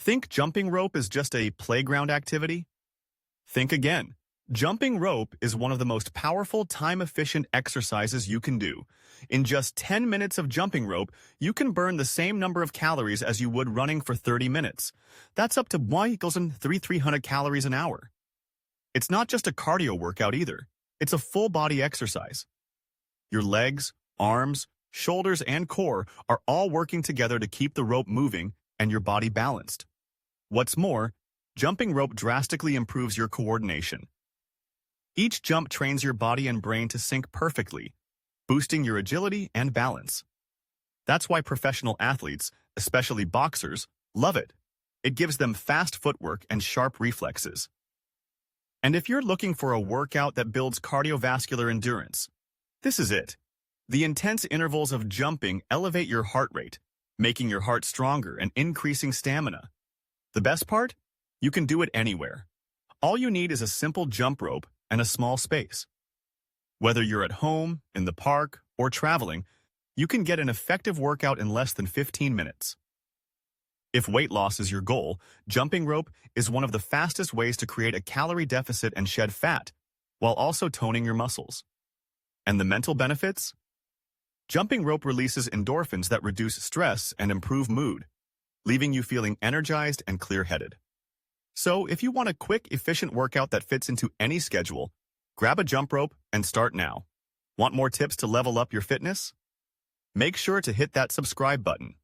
Think jumping rope is just a playground activity? Think again. Jumping rope is one of the most powerful, time-efficient exercises you can do. In just 10 minutes of jumping rope, you can burn the same number of calories as you would running for 30 minutes. That's up to 300 calories an hour. It's not just a cardio workout either. It's a full-body exercise. Your legs, arms, shoulders, and core are all working together to keep the rope moving and your body balanced. What's more, jumping rope drastically improves your coordination. Each jump trains your body and brain to sync perfectly, boosting your agility and balance. That's why professional athletes, especially boxers, love it. It gives them fast footwork and sharp reflexes. And if you're looking for a workout that builds cardiovascular endurance, this is it. The intense intervals of jumping elevate your heart rate, making your heart stronger and increasing stamina. The best part? You can do it anywhere. All you need is a simple jump rope and a small space. Whether you're at home, in the park, or traveling, you can get an effective workout in less than 15 minutes. If weight loss is your goal, jumping rope is one of the fastest ways to create a calorie deficit and shed fat, while also toning your muscles. And the mental benefits? Jumping rope releases endorphins that reduce stress and improve mood, leaving you feeling energized and clear-headed. So, if you want a quick, efficient workout that fits into any schedule, grab a jump rope and start now. Want more tips to level up your fitness? Make sure to hit that subscribe button.